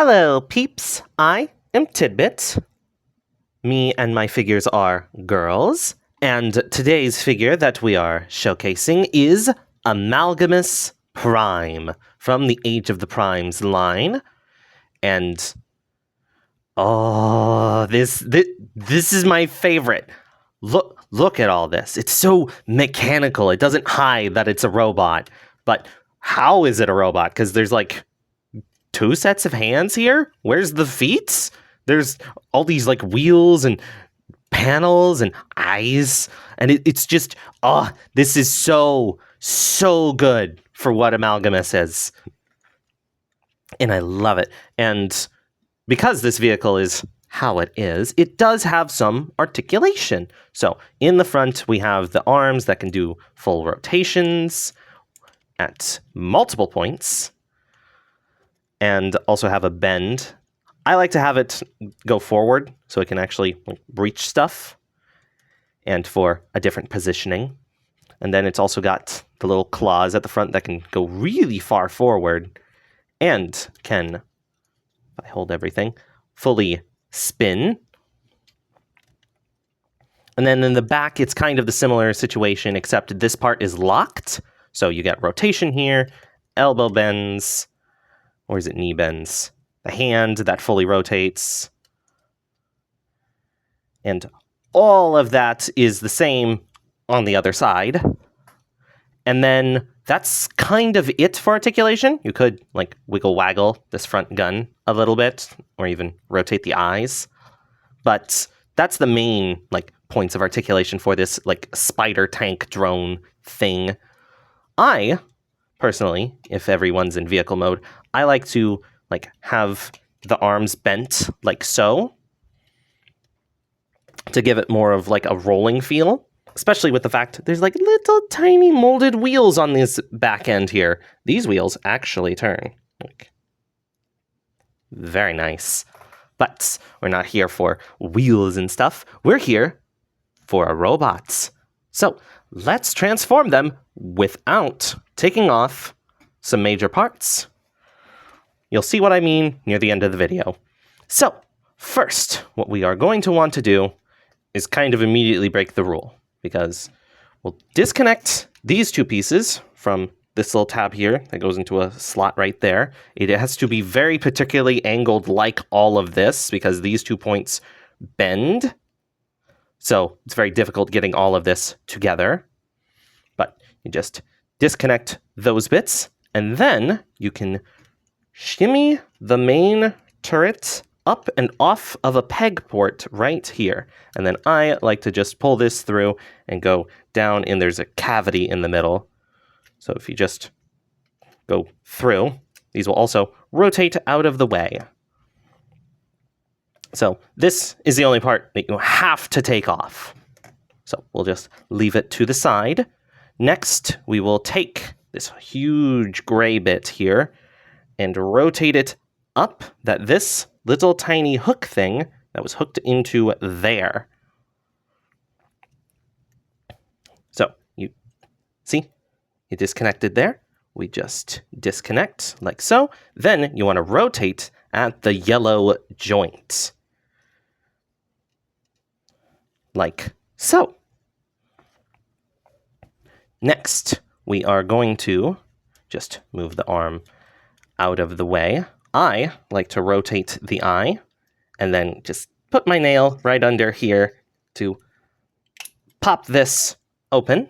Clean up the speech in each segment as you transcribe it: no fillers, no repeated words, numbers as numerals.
Hello, peeps. I am Tidbit. Me and my figures are girls, and today's figure that we are showcasing is Amalgamous Prime from the Age of the Primes line. And this is my favorite. Look at all this. It's so mechanical. It doesn't hide that it's a robot. But how is it a robot? Because there's like two sets of hands here? Where's the feet? There's all these like wheels and panels and eyes. And it's just, this is so good for what Amalgamous is. And I love it. And because this vehicle is how it is, it does have some articulation. So in the front, we have the arms that can do full rotations at multiple points, and also have a bend. I like to have it go forward so it can actually reach stuff, and for a different positioning. And then it's also got the little claws at the front that can go really far forward and can, if I hold everything, fully spin. And then in the back, it's kind of the similar situation, except this part is locked. So you get rotation here, elbow bends, or is it knee bends? The hand that fully rotates. And all of that is the same on the other side. And then that's kind of it for articulation. You could like wiggle waggle this front gun a little bit, or even rotate the eyes. But that's the main like points of articulation for this like spider tank drone thing. I personally, if everyone's in vehicle mode, I like to like have the arms bent like so to give it more of like a rolling feel, especially with the fact there's like little tiny molded wheels on this back end here. These wheels actually turn. Like, very nice. But we're not here for wheels and stuff. We're here for robots. So let's transform them without taking off some major parts. You'll see what I mean near the end of the video. So first, what we are going to want to do is kind of immediately break the rule, because we'll disconnect these two pieces from this little tab here that goes into a slot right there. It has to be very particularly angled like all of this, because these 2 points bend. So it's very difficult getting all of this together. But you just disconnect those bits, and then you can shimmy the main turret up and off of a peg port right here. And then I like to just pull this through and go down, and there's a cavity in the middle. So if you just go through, these will also rotate out of the way. So this is the only part that you have to take off. So we'll just leave it to the side. Next, we will take this huge gray bit here and rotate it up, that this little tiny hook thing that was hooked into there. So you see, you disconnected there. We just disconnect like so. Then you want to rotate at the yellow joint. Like so. Next, we are going to just move the arm out of the way. I like to rotate the eye and then just put my nail right under here to pop this open,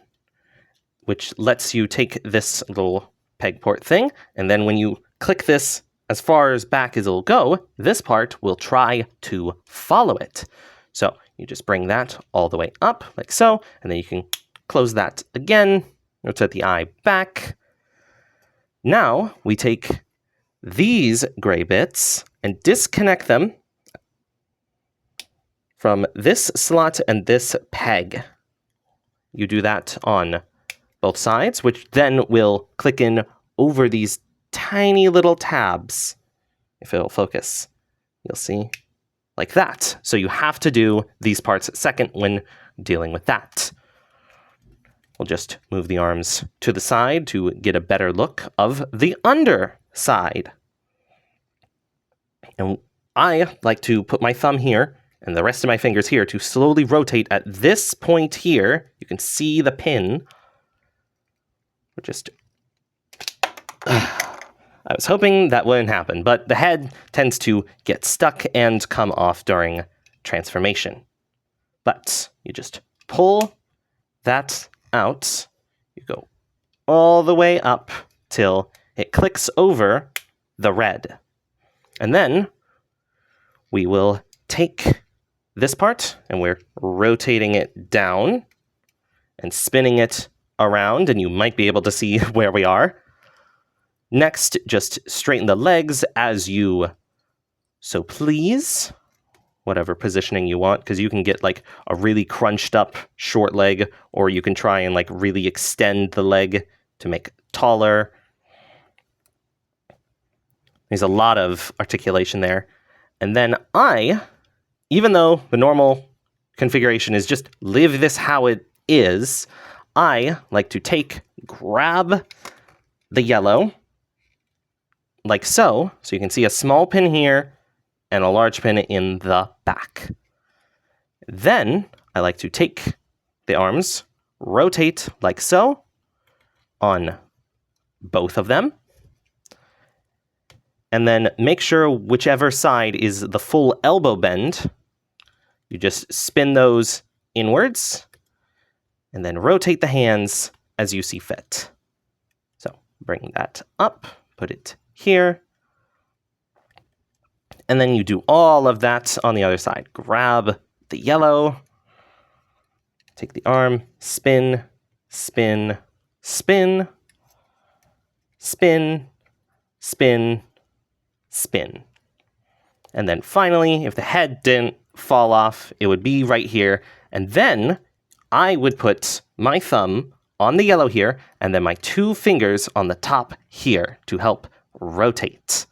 which lets you take this little peg port thing. And then when you click this as far as back as it'll go, this part will try to follow it. So you just bring that all the way up like so, and then you can close that again, rotate the eye back. Now we take these gray bits and disconnect them from this slot and this peg. You do that on both sides, which then will click in over these tiny little tabs. If it'll focus, you'll see, like that. So you have to do these parts second when dealing with that. We'll just move the arms to the side to get a better look of the underside. And I like to put my thumb here and the rest of my fingers here to slowly rotate at this point here. You can see the pin. Just... I was hoping that wouldn't happen, but the head tends to get stuck and come off during transformation. But you just pull that out. You go all the way up till it clicks over the red. And then we will take this part and we're rotating it down and spinning it around, and you might be able to see where we are. Next, just straighten the legs as you so please, whatever positioning you want, because you can get like a really crunched up short leg, or you can try and like really extend the leg to make it taller. There's a lot of articulation there. And then even though the normal configuration is just leave this how it is, I like to grab the yellow, like so. So you can see a small pin here and a large pin in the back. Then I like to take the arms, rotate like so on both of them, and then make sure whichever side is the full elbow bend, you just spin those inwards and then rotate the hands as you see fit. So bring that up, put it here, and then you do all of that on the other side. Grab the yellow, take the arm, spin, spin, spin, spin, spin, spin. And then finally, if the head didn't fall off, it would be right here. And then I would put my thumb on the yellow here, and then my 2 fingers on the top here to help rotate.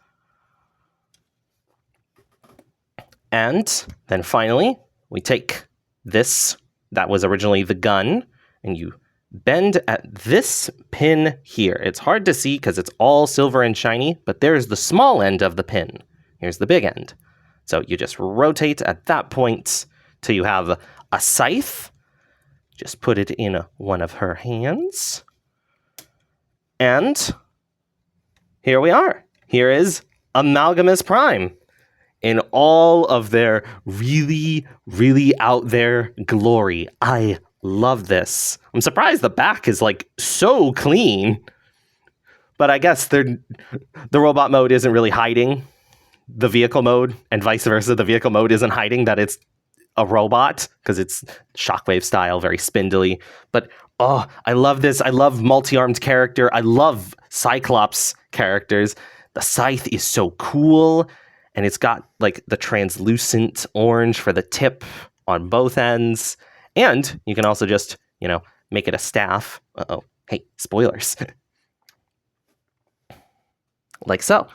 And then finally, we take this, that was originally the gun, and you bend at this pin here. It's hard to see because it's all silver and shiny, but there's the small end of the pin. Here's the big end. So you just rotate at that point till you have a scythe. Just put it in one of her hands. And here we are. Here is Amalgamous Prime in all of their really, really out there glory. I love this. I'm surprised the back is like so clean. But I guess the robot mode isn't really hiding the vehicle mode, and vice versa. The vehicle mode isn't hiding that it's a robot because it's Shockwave style, very spindly. But oh, I love this. I love multi-armed character. I love Cyclops characters. The scythe is so cool, and it's got like the translucent orange for the tip on both ends. And you can also just, make it a staff. Uh-oh. Hey, spoilers. Like so.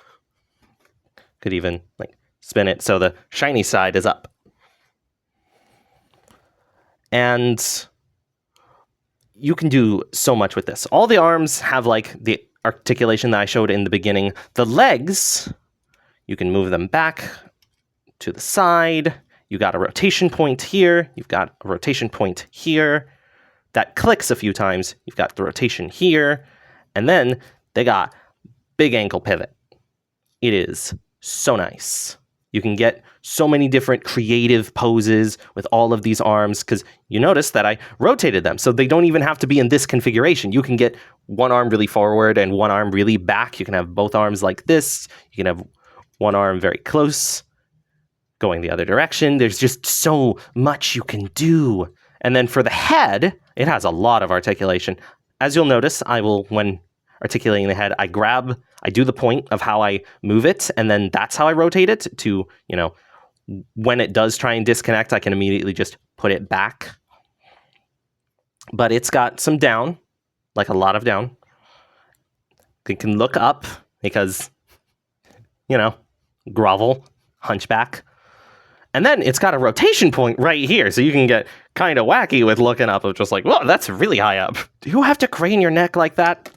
Could even spin it so the shiny side is up. And you can do so much with this. All the arms have the articulation that I showed in the beginning. The legs, you can move them back to the side. You got a rotation point here. You've got a rotation point here. That clicks a few times. You've got the rotation here. And then they got big ankle pivot. It is so nice. You can get so many different creative poses with all of these arms, because you notice that I rotated them. So they don't even have to be in this configuration. You can get one arm really forward and one arm really back. You can have both arms like this. You can have one arm very close, going the other direction. There's just so much you can do. And then for the head, it has a lot of articulation. As you'll notice, when articulating the head, I do the point of how I move it, and then that's how I rotate it to, when it does try and disconnect, I can immediately just put it back. But it's got some down, like a lot of down. You can look up because, grovel, hunchback. And then it's got a rotation point right here, so you can get kind of wacky with looking up of just whoa, that's really high up. Do you have to crane your neck like that?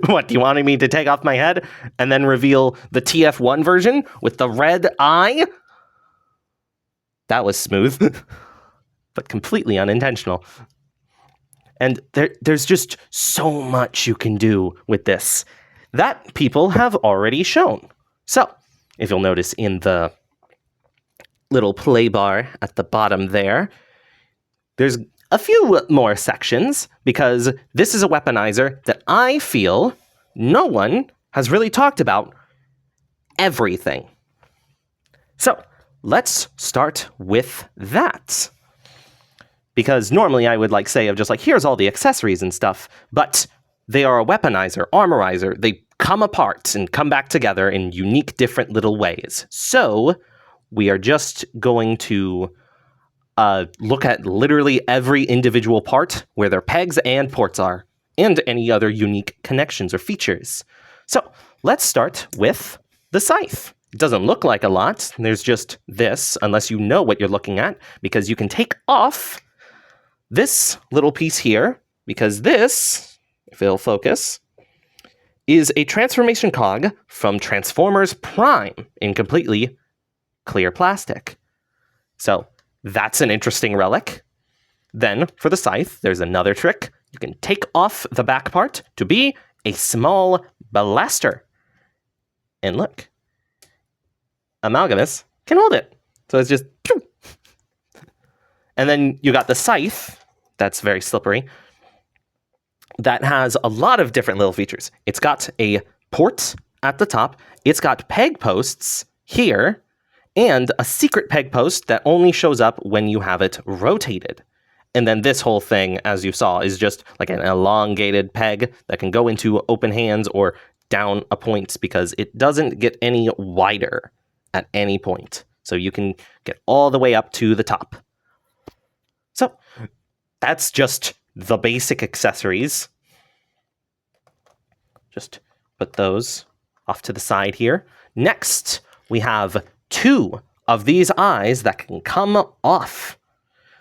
What, do you want me to take off my head and then reveal the TF1 version with the red eye? That was smooth, but completely unintentional. And there's just so much you can do with this that people have already shown. So, if you'll notice in the little play bar at the bottom there's a few more sections, because this is a weaponizer that I feel no one has really talked about everything. So, let's start with that. Because normally I would say of just here's all the accessories and stuff, but they are a weaponizer, armorizer. They come apart and come back together in unique, different little ways. So, we are just going to look at literally every individual part where their pegs and ports are, and any other unique connections or features. So, let's start with the scythe. It doesn't look like a lot. There's just this, unless you know what you're looking at, because you can take off this little piece here, because this, if it'll focus, is a transformation cog from Transformers Prime in completely clear plastic. So, that's an interesting relic. Then, for the scythe, there's another trick. You can take off the back part to be a small blaster. And look, Amalgamous can hold it. So it's just... And then you got the scythe, that's very slippery, that has a lot of different little features. It's got a port at the top, it's got peg posts here, and a secret peg post that only shows up when you have it rotated. And then this whole thing, as you saw, is just like an elongated peg that can go into open hands or down a point, because it doesn't get any wider at any point. So you can get all the way up to the top. So that's just the basic accessories. Just put those off to the side here. Next, we have 2 of these eyes that can come off.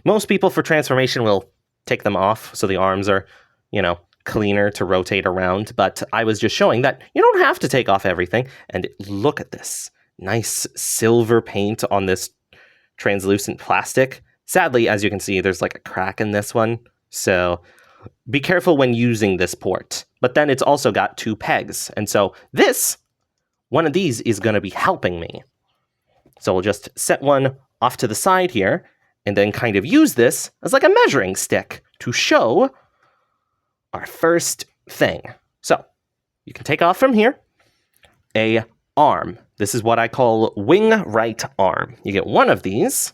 Most people for transformation will take them off so the arms are, cleaner to rotate around, but I was just showing that you don't have to take off everything. And look at this nice silver paint on this translucent plastic. Sadly, as you can see, there's a crack in this one, so be careful when using this port. But then it's also got 2 pegs, and so one of these is going to be helping me. So we'll just set one off to the side here, and then kind of use this as a measuring stick to show our first thing. So, you can take off from here a arm. This is what I call wing right arm. You get one of these,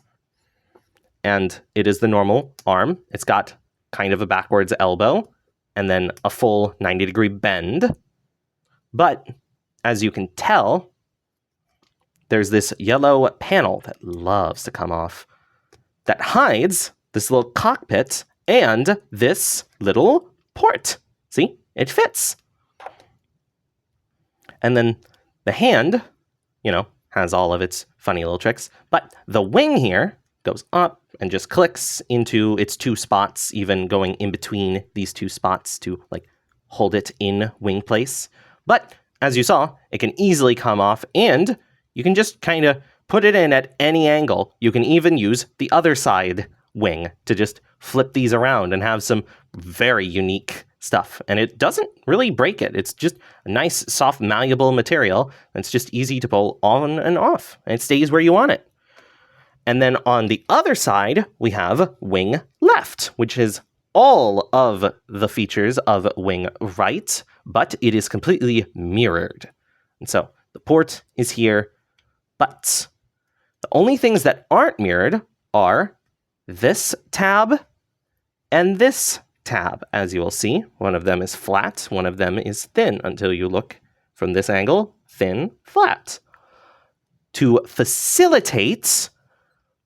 and it is the normal arm. It's got kind of a backwards elbow, and then a full 90-degree bend. But, as you can tell, there's this yellow panel that loves to come off that hides this little cockpit and this little port. See? It fits. And then the hand, has all of its funny little tricks. But the wing here goes up and just clicks into its 2 spots, even going in between these 2 spots to hold it in wing place. But as you saw, it can easily come off, and you can just kind of put it in at any angle. You can even use the other side wing to just flip these around and have some very unique stuff. And it doesn't really break it. It's just a nice, soft, malleable material. It's just easy to pull on and off. And it stays where you want it. And then on the other side, we have wing left, which is all of the features of wing right, but it is completely mirrored. And so the port is here, but the only things that aren't mirrored are this tab and this tab. As you will see, one of them is flat, one of them is thin, until you look from this angle, thin, flat. To facilitate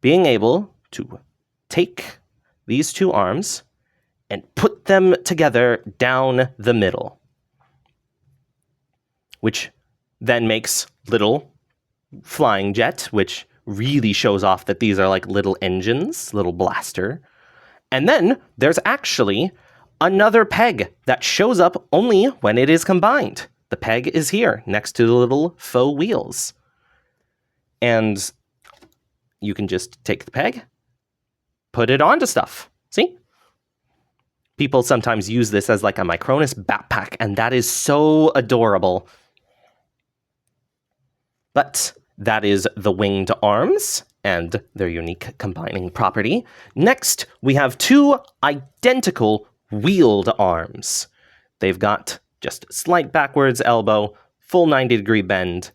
being able to take these 2 arms and put them together down the middle, which then makes little flying jet, which really shows off that these are little engines, little blaster. And then there's actually another peg that shows up only when it is combined. The peg is here next to the little faux wheels. And you can just take the peg, put it onto stuff. See? People sometimes use this as like a Micronus backpack, and that is so adorable. But that is the winged arms and their unique combining property. Next, we have two identical wheeled arms. They've got just slight backwards elbow, full 90-degree bend,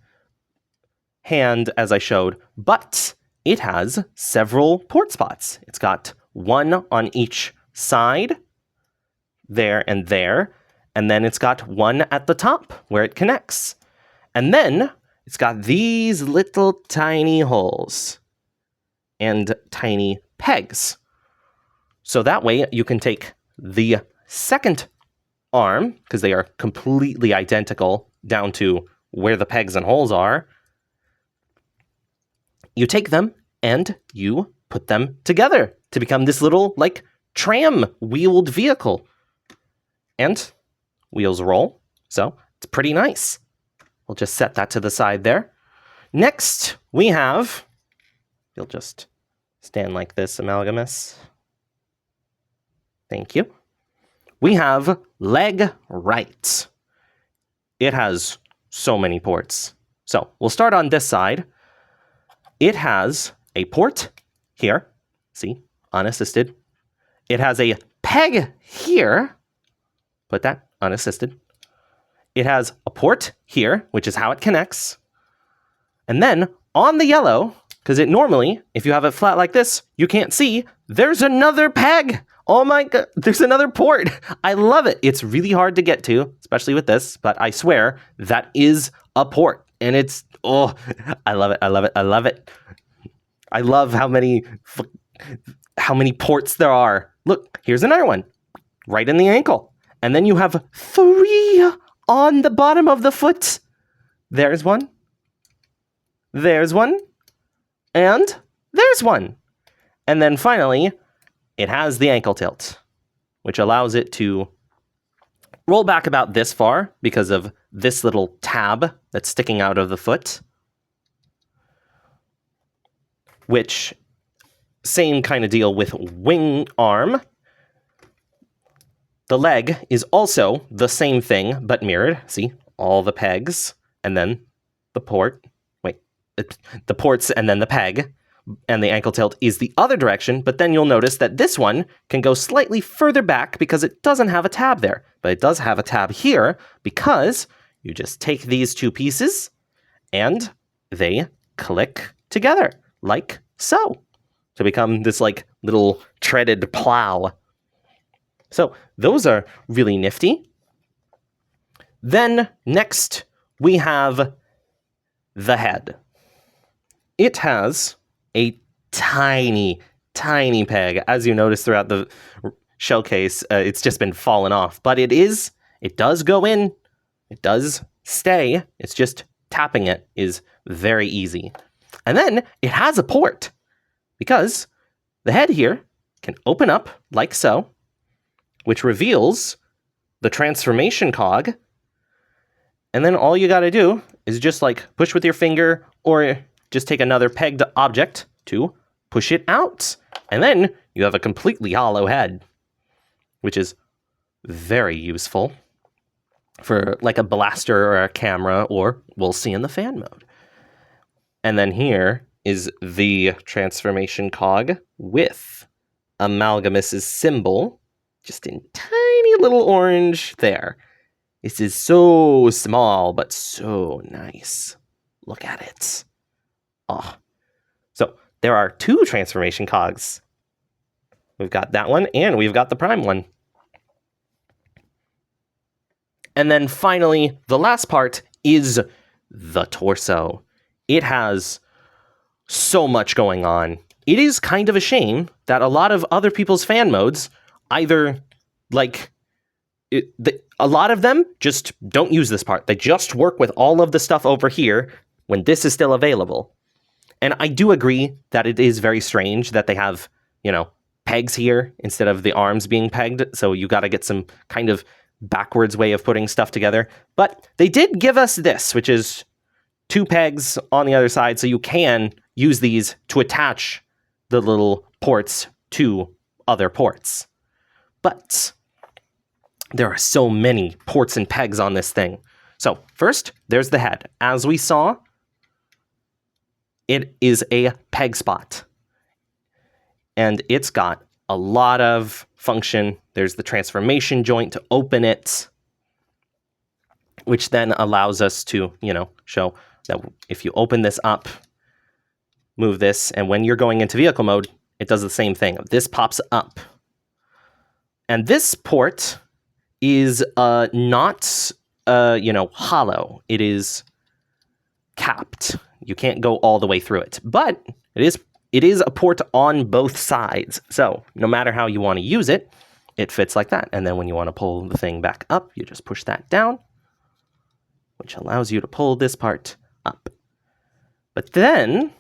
hand, as I showed, but it has several port spots. It's got one on each side, there, and then it's got one at the top where it connects. And then it's got these little tiny holes and tiny pegs. So that way you can take the second arm, because they are completely identical down to where the pegs and holes are. You take them and you put them together to become this little, like, tram-wheeled vehicle. And wheels roll, so it's pretty nice. We'll just set that to the side there. Next, we have, you'll just stand like this, Amalgamous. Thank you. We have leg right. It has so many ports. So we'll start on this side. It has a port here. See, unassisted. It has a peg here. Put that, unassisted. It has a port here, which is how it connects. And then on the yellow, because it normally, if you have it flat like this, you can't see, there's another peg. Oh my God, there's another port. I love it. It's really hard to get to, especially with this, but I swear that is a port. And it's, oh, I love it. I love it. I love it. I love how many ports there are. Look, here's another one right in the ankle. And then you have 3 on the bottom of the foot. There's one. There's one. And there's one. And then finally, it has the ankle tilt, which allows it to roll back about this far because of this little tab that's sticking out of the foot. Which, same kind of deal with wing arm. The leg is also the same thing, but mirrored. See, all the pegs, and then the port. Wait, the ports, and then the peg. And the ankle tilt is the other direction, but then you'll notice that this one can go slightly further back because it doesn't have a tab there. But it does have a tab here because you just take these two pieces and they click together, like so, to become this like little treaded plow. So those are really nifty. Then next we have the head. It has a tiny, tiny peg. As you notice throughout the showcase, it's just been falling off. But it does go in. It does stay. It's just tapping it is very easy. And then it has a port because the head here can open up like so, which reveals the transformation cog. And then all you got to do is just like push with your finger or just take another pegged object to push it out. And then you have a completely hollow head, which is very useful for like a blaster or a camera, or we'll see in the fan mode. And then here is the transformation cog with Amalgamous's symbol, just in tiny little orange there. This is so small, but so nice. Look at it. Oh. So there are 2 transformation cogs. We've got that one, and we've got the prime one. And then finally, the last part is the torso. It has so much going on. It is kind of a shame that a lot of other people's fan modes either, like, a lot of them just don't use this part. They just work with all of the stuff over here when this is still available. And I do agree that it is very strange that they have, pegs here instead of the arms being pegged. So you got to get some kind of backwards way of putting stuff together. But they did give us this, which is 2 pegs on the other side. So you can use these to attach the little ports to other ports. But there are so many ports and pegs on this thing. So first, there's the head. As we saw, it is a peg spot. And it's got a lot of function. There's the transformation joint to open it, which then allows us to, show that if you open this up, move this, and when you're going into vehicle mode, it does the same thing. This pops up. And this port is not, hollow. It is capped. You can't go all the way through it, but it is a port on both sides. So no matter how you want to use it, it fits like that. And then when you want to pull the thing back up, you just push that down, which allows you to pull this part up. But then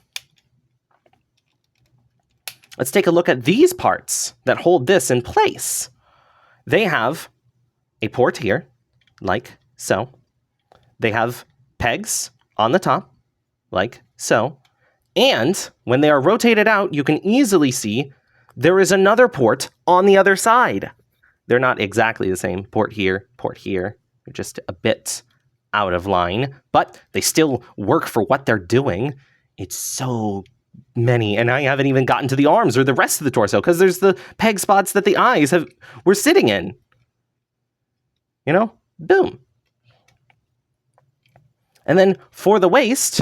let's take a look at these parts that hold this in place. They have a port here, like so. They have pegs on the top, like so. And when they are rotated out, you can easily see there is another port on the other side. They're not exactly the same. Port here, they're just a bit out of line, but they still work for what they're doing. It's so many, and I haven't even gotten to the arms or the rest of the torso, because there's the peg spots that the eyes were sitting in. Boom. And then for the waist,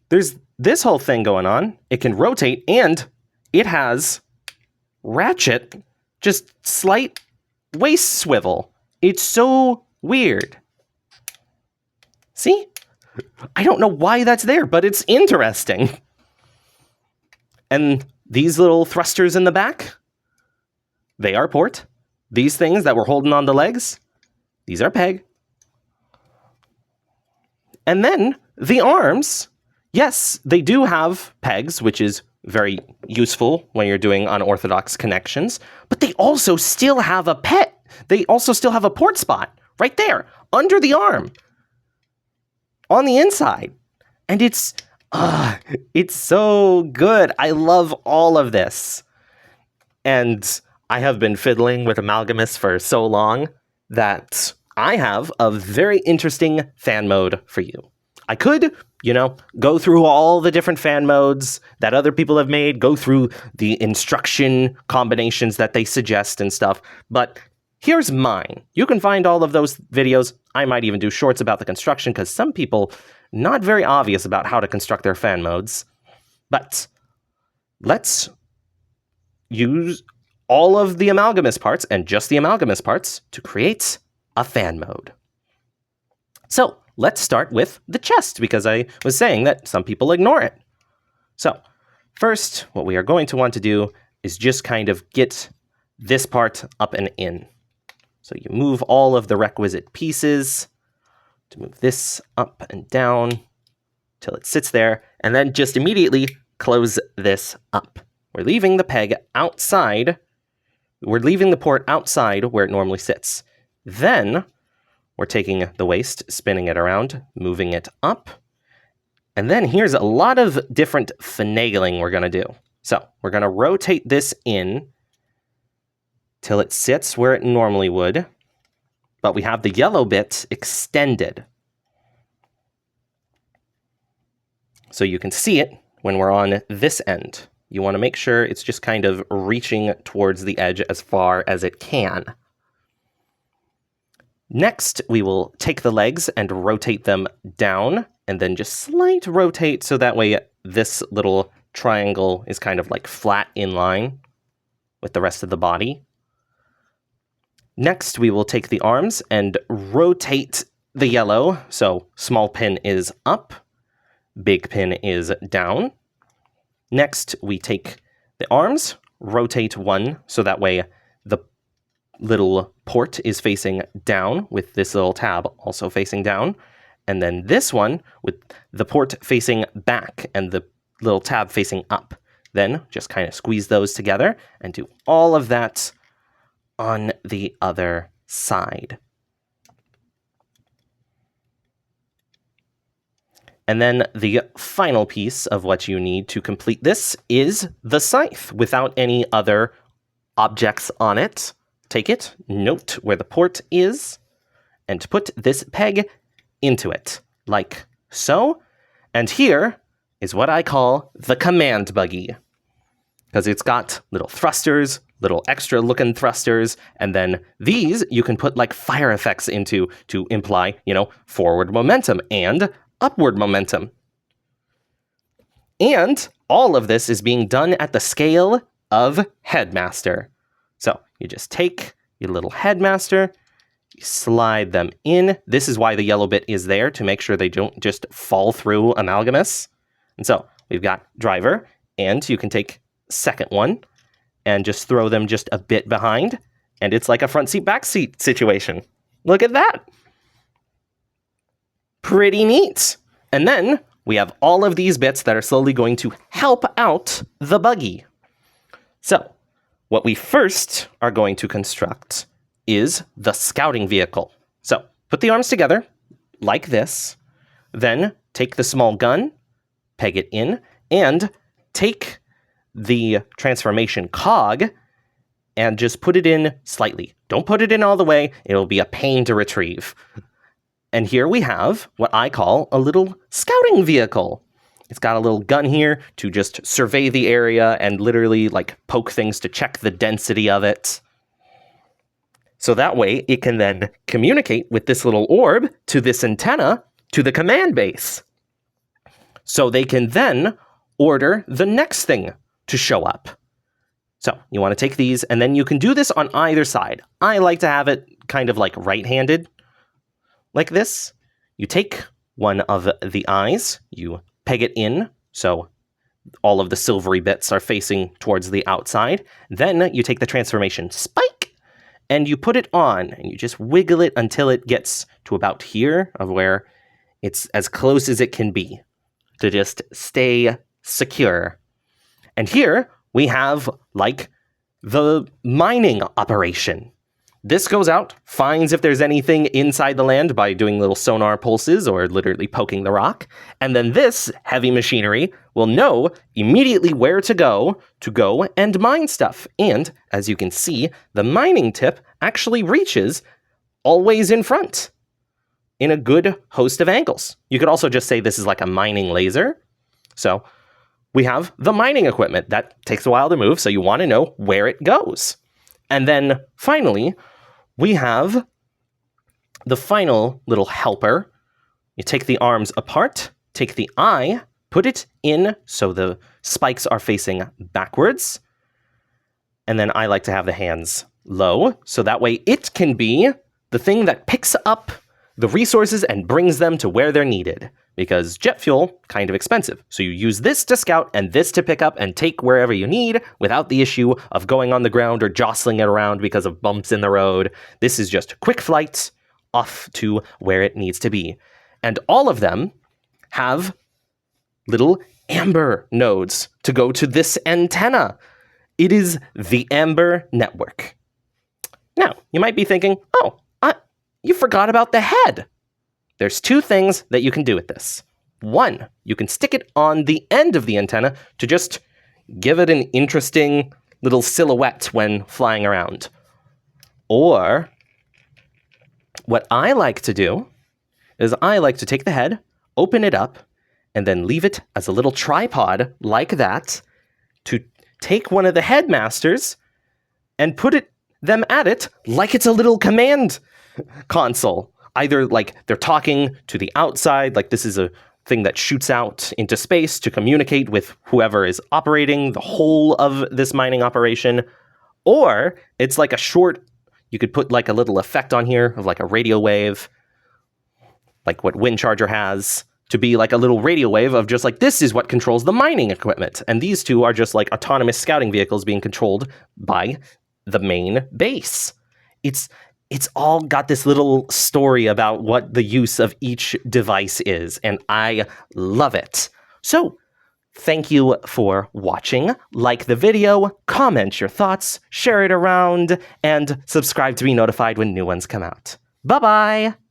there's this whole thing going on. It can rotate, and it has ratchet, just slight waist swivel. It's so weird. See? I don't know why that's there, but it's interesting. And these little thrusters in the back, they are port. These things that we're holding on the legs, these are peg. And then the arms, yes, they do have pegs, which is very useful when you're doing unorthodox connections, but they also still have a They also still have a port spot right there under the arm on the inside. And it's so good. I love all of this. And I have been fiddling with Amalgamous for so long that I have a very interesting fan mode for you. I could, go through all the different fan modes that other people have made, go through the instruction combinations that they suggest and stuff, but here's mine. You can find all of those videos. I might even do shorts about the construction, because some people not very obvious about how to construct their fan modes. But let's use all of the Amalgamous parts and just the Amalgamous parts to create a fan mode. So let's start with the chest, because I was saying that some people ignore it. So first, what we are going to want to do is just kind of get this part up and in. So you move all of the requisite pieces to move this up and down till it sits there, and then just immediately close this up. We're leaving the peg outside. We're leaving the port outside where it normally sits. Then we're taking the waist, spinning it around, moving it up. And then here's a lot of different finagling we're going to do. So we're going to rotate this in till it sits where it normally would, but we have the yellow bit extended. So you can see it when we're on this end. You want to make sure it's just kind of reaching towards the edge as far as it can. Next, we will take the legs and rotate them down, and then just slight rotate so that way this little triangle is kind of like flat in line with the rest of the body. Next, we will take the arms and rotate the yellow. So small pin is up, big pin is down. Next, we take the arms, rotate one, so that way the little port is facing down with this little tab also facing down. And then this one with the port facing back and the little tab facing up. Then just kind of squeeze those together and do all of that on the other side. And then the final piece of what you need to complete this is the scythe without any other objects on it. Take it, note where the port is, and put this peg into it, like so. And here is what I call the command buggy, because it's got little thrusters, little extra looking thrusters, and then these you can put like fire effects into to imply, forward momentum and upward momentum. And all of this is being done at the scale of Headmaster. So you just take your little Headmaster, you slide them in. This is why the yellow bit is there, to make sure they don't just fall through Amalgamous. And so we've got driver, and you can take second one and just throw them just a bit behind, and it's like a front seat, back seat situation. Look at that. Pretty neat. And then we have all of these bits that are slowly going to help out the buggy. So what we first are going to construct is the scouting vehicle. So put the arms together like this, then take the small gun, peg it in, and take the transformation cog and just put it in slightly. Don't put it in all the way. It'll be a pain to retrieve. And here we have what I call a little scouting vehicle. It's got a little gun here to just survey the area and literally like poke things to check the density of it. So that way it can then communicate with this little orb to this antenna to the command base. So they can then order the next thing to show up. So you want to take these, and then you can do this on either side. I like to have it kind of like right-handed, like this. You take one of the eyes, you peg it in, so all of the silvery bits are facing towards the outside. Then you take the transformation spike, and you put it on, and you just wiggle it until it gets to about here, of where it's as close as it can be to just stay secure. And here we have like the mining operation. This goes out, finds if there's anything inside the land by doing little sonar pulses or literally poking the rock. And then this heavy machinery will know immediately where to go and mine stuff. And as you can see, the mining tip actually reaches always in front in a good host of angles. You could also just say this is like a mining laser. So we have the mining equipment. That takes a while to move, so you want to know where it goes. And then finally, we have the final little helper. You take the arms apart, take the eye, put it in so the spikes are facing backwards. And then I like to have the hands low, so that way it can be the thing that picks up the resources and brings them to where they're needed. Because jet fuel, kind of expensive. So you use this to scout and this to pick up and take wherever you need without the issue of going on the ground or jostling it around because of bumps in the road. This is just quick flights off to where it needs to be. And all of them have little amber nodes to go to this antenna. It is the Amber Network. Now, you might be thinking, you forgot about the head. There's two things that you can do with this. One, you can stick it on the end of the antenna to just give it an interesting little silhouette when flying around. Or, what I like to do is I like to take the head, open it up, and then leave it as a little tripod like that to take one of the headmasters and put them at it like it's a little command console. Either like they're talking to the outside, like this is a thing that shoots out into space to communicate with whoever is operating the whole of this mining operation, or it's like a short, you could put like a little effect on here of like a radio wave, like what Wind Charger has, to be like a little radio wave of just like, this is what controls the mining equipment. And these two are just like autonomous scouting vehicles being controlled by the main base. It's all got this little story about what the use of each device is, and I love it. So Thank you for watching. Like the video, comment your thoughts, share it around, and subscribe to be notified when new ones come out. Bye-bye!